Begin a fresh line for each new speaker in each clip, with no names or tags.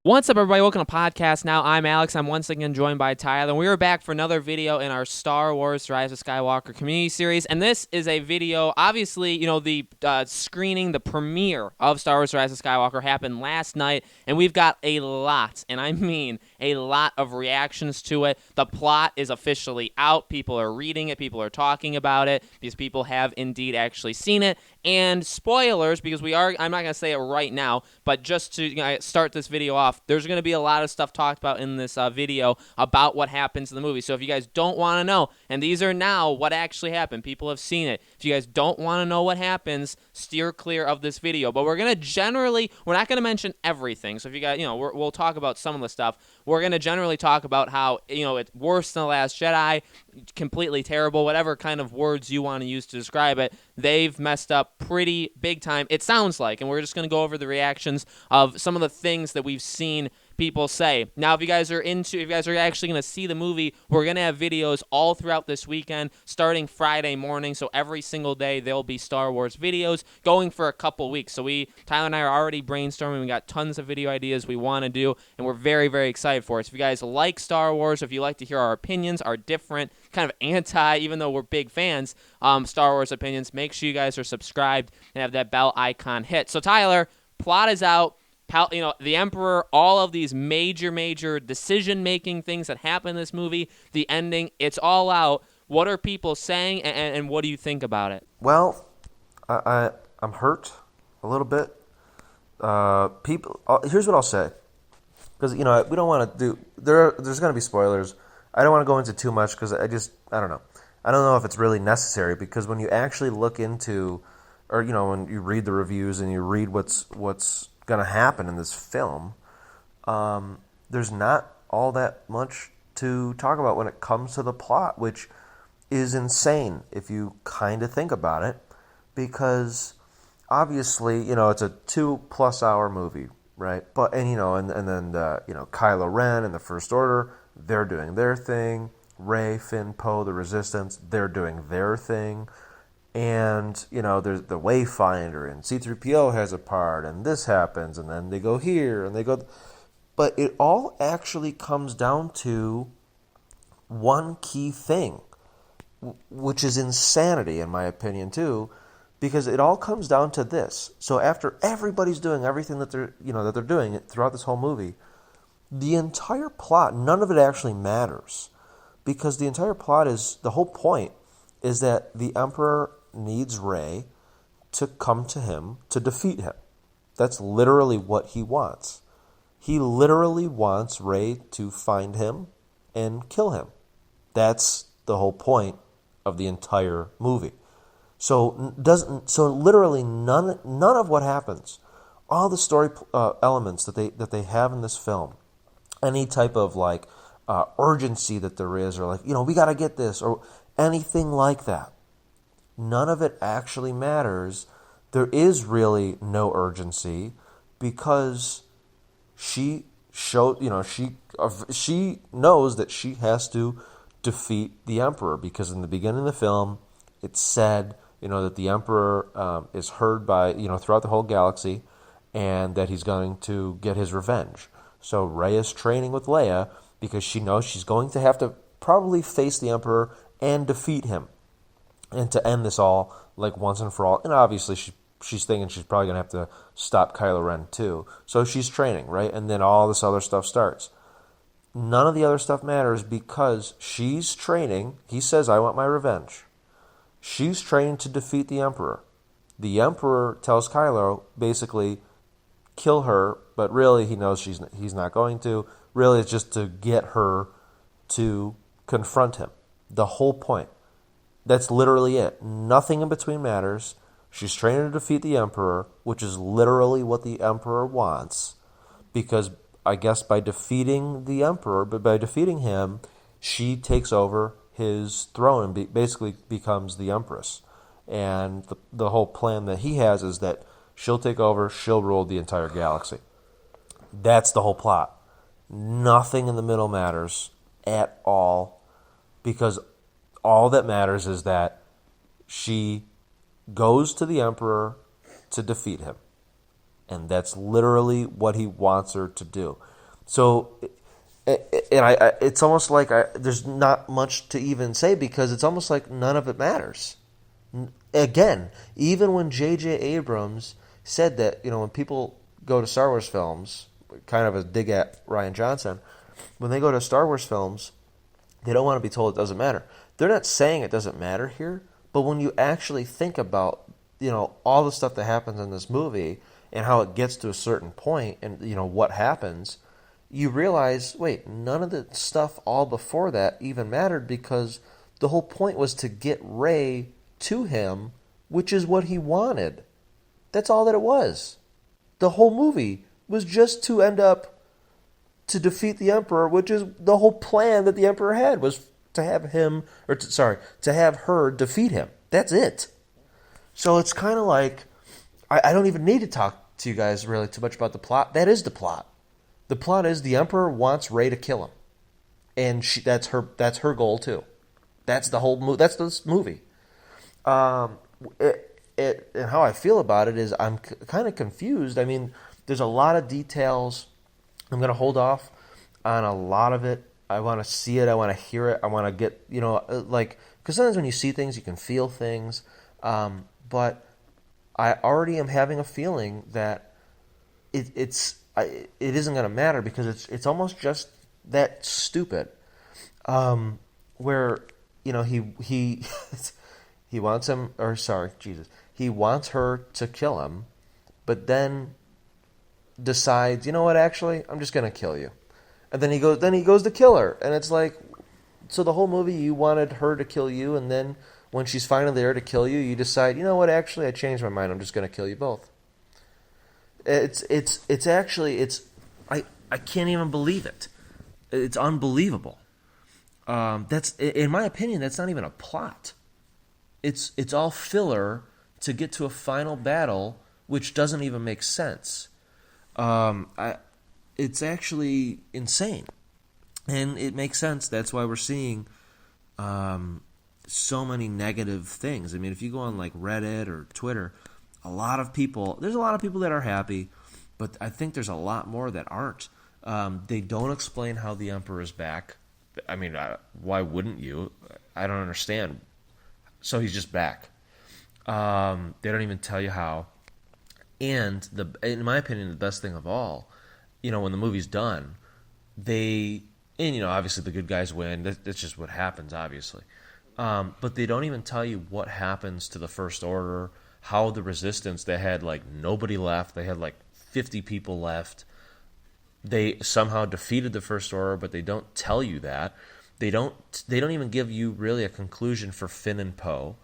What's up, everybody? Welcome to Podcast Now. I'm Alex. I'm once again joined by Tyler, and we are back for another video in our Star Wars Rise of Skywalker community series. And this is a video, obviously, the screening, the premiere of Star Wars Rise of Skywalker happened last night, and we've got a lot, and I mean a lot of reactions to it. The plot is officially out. People are reading it. People are talking about it because people have indeed actually seen it. And spoilers, because I'm not going to say it right now, but just to start this video off, there's going to be a lot of stuff talked about in this video about what happens in the movie. So if you guys don't want to know, and these are now what actually happened, people have seen it. If you guys don't want to know what happens, steer clear of this video. But we're not going to mention everything. So if you guys, we'll talk about some of the stuff. We're going to generally talk about how, it's worse than The Last Jedi, completely terrible, whatever kind of words you want to use to describe it. They've messed up pretty big time, it sounds like, and we're just going to go over the reactions of some of the things that we've seen people say. Now, if you guys are actually going to see the movie, we're going to have videos all throughout this weekend, starting Friday morning, so every single day there'll be Star Wars videos going for a couple weeks. So Tyler and I are already brainstorming. We got tons of video ideas we want to do, and we're very, very excited for it. So if you guys like Star Wars, if you like to hear our opinions, our different kind of even though we're big fans, Star Wars opinions, make sure you guys are subscribed and have that bell icon hit. So Tyler, plot is out. The Emperor, all of these major decision-making things that happen in this movie, the ending, it's all out. What are people saying, and what do you think about it?
Well, I'm hurt a little bit. Here's what I'll say, because we don't want to do. There's going to be spoilers. I don't want to go into too much because I don't know. I don't know if it's really necessary, because when you actually look into, or when you read the reviews and you read what's going to happen in this film, there's not all that much to talk about when it comes to the plot, which is insane if you kind of think about it, because obviously it's a 2+ hour movie, right? But and then Kylo Ren and the First Order, they're doing their thing. Rey, Finn, Poe, the Resistance, they're doing their thing. And, there's the Wayfinder, and C-3PO has a part, and this happens, and then they go here, and they go... But it all actually comes down to one key thing, which is insanity, in my opinion, too, because it all comes down to this. So after everybody's doing everything that they're doing throughout this whole movie, the entire plot, none of it actually matters, because the entire plot the whole point is that the Emperor needs Rey to come to him to defeat him. That's literally what he wants. He literally wants Rey to find him and kill him. That's the whole point of the entire movie. So literally none of what happens, all the story elements that they have in this film, any type of urgency that there is, or we got to get this, or anything like that, none of it actually matters. There is really no urgency, because she knows that she has to defeat the Emperor, because in the beginning of the film it said that the Emperor is heard by throughout the whole galaxy, and that he's going to get his revenge. So Rey is training with Leia because she knows she's going to have to probably face the Emperor and defeat him, and to end this all once and for all. And obviously she's thinking she's probably going to have to stop Kylo Ren too. So she's training, right? And then all this other stuff starts. None of the other stuff matters, because she's training. He says, I want my revenge. She's training to defeat the Emperor. The Emperor tells Kylo, basically, kill her, but really he knows he's not going to. Really, it's just to get her to confront him. The whole point. That's literally it. Nothing in between matters. She's training to defeat the Emperor, which is literally what the Emperor wants, because I guess by defeating the Emperor, but by defeating him, she takes over his throne and basically becomes the Empress. And the whole plan that he has is that she'll take over, she'll rule the entire galaxy. That's the whole plot. Nothing in the middle matters at all, because all that matters is that she goes to the Emperor to defeat him. And that's literally what he wants her to do. So, it's almost like there's not much to even say because it's almost like none of it matters. Again, even when J.J. Abrams said that, when people go to Star Wars films, kind of a dig at Rian Johnson, when they go to Star Wars films, they don't want to be told it doesn't matter. They're not saying it doesn't matter here, but when you actually think about, all the stuff that happens in this movie and how it gets to a certain point and, what happens, you realize, wait, none of the stuff all before that even mattered because the whole point was to get Rey to him, which is what he wanted. That's all that it was. The whole movie was just to end up to defeat the Emperor, which is the whole plan that the Emperor had was to have him, to have her defeat him. That's it. So it's kind of like, I don't even need to talk to you guys really too much about the plot. That is the plot. The plot is the Emperor wants Rey to kill him, and that's her goal too. That's the whole that's this movie. And how I feel about it is I'm kind of confused. I mean, there's a lot of details. I'm going to hold off on a lot of it. I want to see it. I want to hear it. I want to get, because sometimes when you see things, you can feel things. But I already am having a feeling that it isn't going to matter because it's almost just that stupid. Where, he he wants him, or sorry, Jesus, he wants her to kill him, but then decides, you know what, actually, I'm just going to kill you. And then he goes to kill her. And it's like, so the whole movie you wanted her to kill you, and then when she's finally there to kill you, you decide, you know what, actually, I changed my mind. I'm just going to kill you both. I can't even believe it. It's unbelievable. That's, in my opinion, that's not even a plot. It's all filler to get to a final battle, which doesn't even make sense. It's actually insane, and it makes sense. That's why we're seeing so many negative things. I mean, if you go on like Reddit or Twitter, there's a lot of people that are happy, but I think there's a lot more that aren't. They don't explain how the Emperor is back. I mean, why wouldn't you? I don't understand. So he's just back. They don't even tell you how. And in my opinion, the best thing of all, when the movie's done, obviously the good guys win. That's just what happens, obviously. But they don't even tell you what happens to the First Order, how the Resistance, they had like nobody left. They had like 50 people left. They somehow defeated the First Order, but they don't tell you that. They don't even give you really a conclusion for Finn and Poe.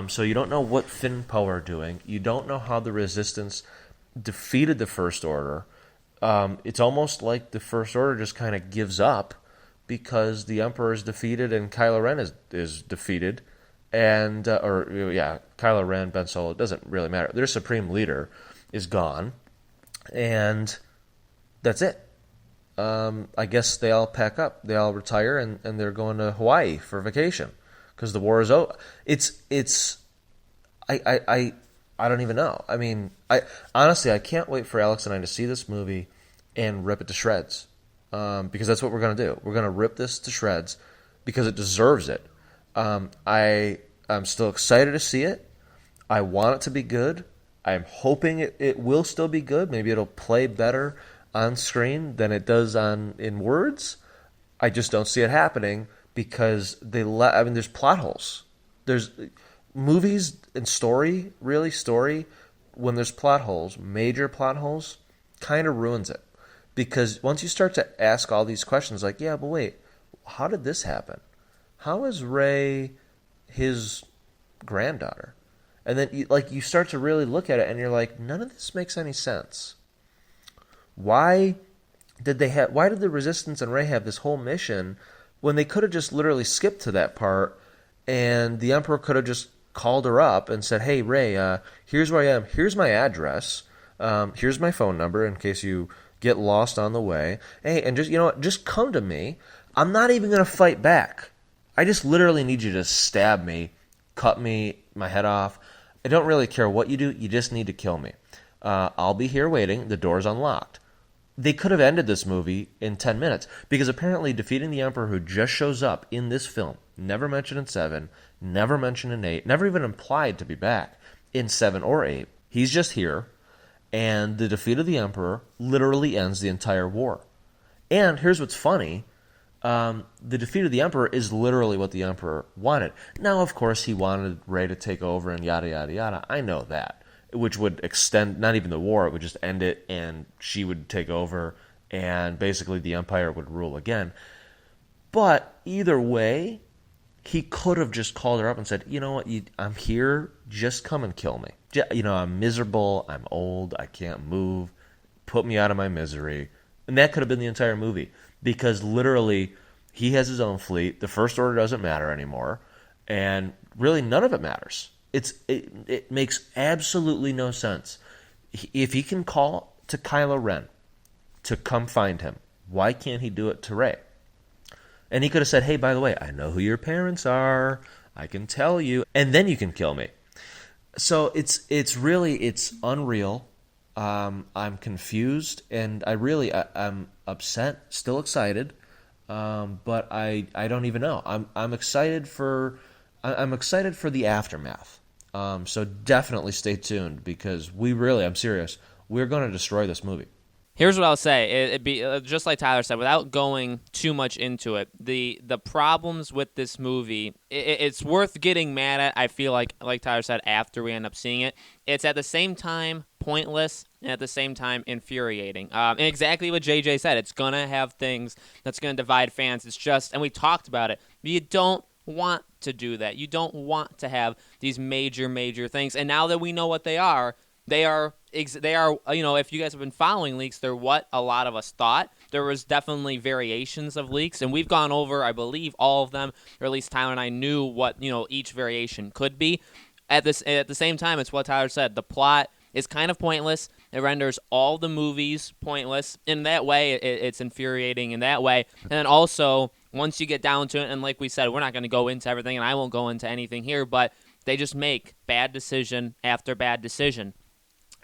So you don't know what Finn and Poe are doing. You don't know how the Resistance defeated the First Order. It's almost like the First Order just kind of gives up because the Emperor is defeated and Kylo Ren is defeated. And, Kylo Ren, Ben Solo, it doesn't really matter. Their supreme leader is gone. And that's it. I guess they all pack up. They all retire and they're going to Hawaii for vacation because the war is over. I don't even know. I mean, honestly, I can't wait for Alex and I to see this movie and rip it to shreds because that's what we're going to do. We're going to rip this to shreds because it deserves it. I'm still excited to see it. I want it to be good. I'm hoping it will still be good. Maybe it'll play better on screen than it does in words. I just don't see it happening because there's plot holes. There's movies and story, when there's plot holes, major plot holes, kind of ruins it. Because once you start to ask all these questions, like, yeah, but wait, how did this happen? How is Rey his granddaughter? And then you start to really look at it and you're like, none of this makes any sense. Why did the Resistance and Rey have this whole mission when they could have just literally skipped to that part and the Emperor could have just called her up and said, hey, Rey, here's where I am. Here's my address. Here's my phone number in case you get lost on the way. Hey, and just come to me. I'm not even going to fight back. I just literally need you to stab me, cut my head off. I don't really care what you do. You just need to kill me. I'll be here waiting. The door's unlocked. they could have ended this movie in 10 minutes because apparently defeating the Emperor, who just shows up in this film, never mentioned in 7, never mentioned in 8, never even implied to be back in 7 or 8. He's just here, and the defeat of the Emperor literally ends the entire war. And here's what's funny. The defeat of the Emperor is literally what the Emperor wanted. Now, of course, he wanted Rey to take over and yada, yada, yada. I know that. Which would extend, not even the war, it would just end it and she would take over and basically the Empire would rule again. But either way, he could have just called her up and said, you know what, I'm here, just come and kill me. You know, I'm miserable, I'm old, I can't move, put me out of my misery. And that could have been the entire movie. Because literally, he has his own fleet, the First Order doesn't matter anymore, and really none of it matters. It makes absolutely no sense. If he can call to Kylo Ren to come find him, why can't he do it to Rey? And he could have said, hey, by the way, I know who your parents are. I can tell you. And then you can kill me. So it's unreal. I'm confused. And I'm upset, still excited. But I don't even know. I'm excited for the aftermath. So definitely stay tuned because I'm serious. We're going to destroy this movie.
Here's what I'll say. It'd be just like Tyler said, without going too much into it. The problems with this movie, it's worth getting mad at. I feel like Tyler said, after we end up seeing it, it's at the same time pointless and at the same time infuriating. And exactly what JJ said. It's gonna have things that's gonna divide fans. It's just, and we talked about it. You don't want to do that. You don't want to have these major things. And now that we know what they are. They are, you know, if you guys have been following leaks, they're what a lot of us thought. There was definitely variations of leaks, and we've gone over, I believe, all of them, or at least Tyler and I knew what, you know, each variation could be. At the same time, it's what Tyler said. The plot is kind of pointless. It renders all the movies pointless. In that way, it's infuriating in that way. And then also, once you get down to it, and like we said, we're not going to go into everything, and I won't go into anything here, but they just make bad decision after bad decision.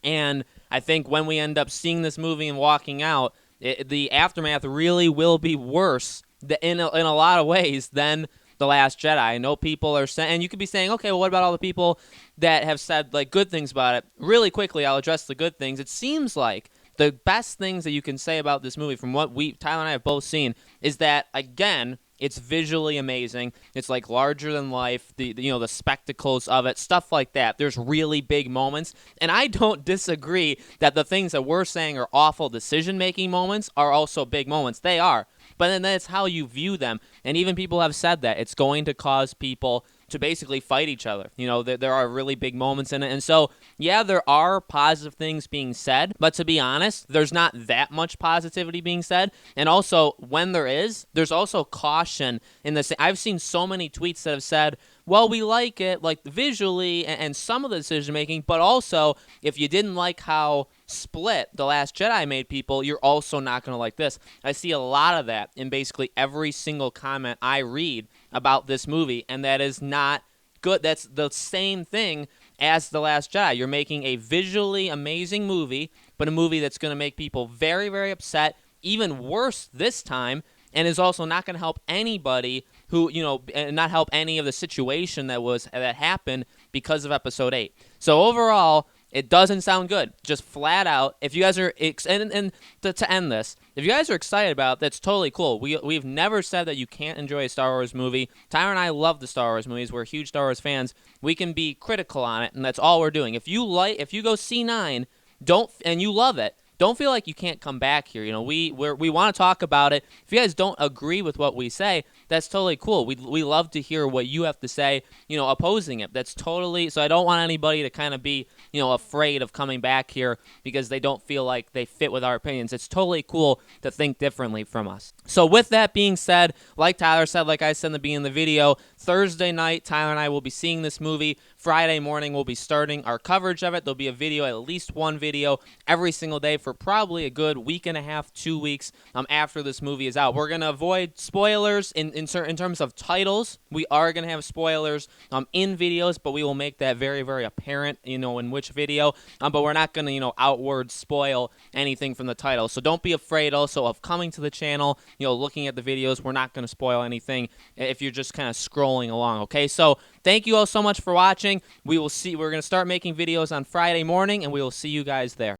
And I think when we end up seeing this movie and walking out, the aftermath really will be worse in a lot of ways than The Last Jedi. I know people are saying, and you could be saying, okay, well, what about all the people that have said like good things about it? Really quickly, I'll address the good things. It seems like the best things that you can say about this movie, from what Tyler and I have both seen, is that, again, it's visually amazing. It's like larger than life. The spectacles of it, stuff like that. There's really big moments, and I don't disagree that the things that we're saying are awful decision-making moments are also big moments. They are, but then that's how you view them. And even people have said that it's going to cause people to basically fight each other. You know, there are really big moments in it. And so, yeah, there are positive things being said, but to be honest, there's not that much positivity being said. And also, when there is, there's also caution in this. I've seen so many tweets that have said, well, we like it, like visually and some of the decision making, but also if you didn't like how split The Last Jedi made people, you're also not going to like this. I see a lot of that in basically every single comment I read about this movie, and that is not good. That's the same thing as The Last Jedi. You're making a visually amazing movie, but a movie that's going to make people very, very upset, even worse this time, and is also not going to help anybody who, and not help any of the situation that happened because of Episode 8. So overall, it doesn't sound good. Just flat out. If you guys are and to end this, if you guys are excited about it, that's totally cool. We've never said that you can't enjoy a Star Wars movie. Tyler and I love the Star Wars movies. We're huge Star Wars fans. We can be critical on it, and that's all we're doing. If you go see 9, and you love it, don't feel like you can't come back here. We want to talk about it. If you guys don't agree with what we say, that's totally cool. We love to hear what you have to say, opposing it. That's totally, so I don't want anybody to kind of be, afraid of coming back here because they don't feel like they fit with our opinions. It's totally cool to think differently from us. So with that being said, like Tyler said, like I said in the beginning of the video, Thursday night, Tyler and I will be seeing this movie. Friday morning, we'll be starting our coverage of it. There'll be a video, at least one video, every single day for probably a good week and a half, 2 weeks after this movie is out. We're going to avoid spoilers in terms of titles. We are going to have spoilers in videos, but we will make that very, very apparent, in which video. But we're not going to, outward spoil anything from the title. So don't be afraid also of coming to the channel, looking at the videos. We're not going to spoil anything if you're just kind of scrolling along, okay? So thank you all so much for watching. We're going to start making videos on Friday morning, and we will see you guys there.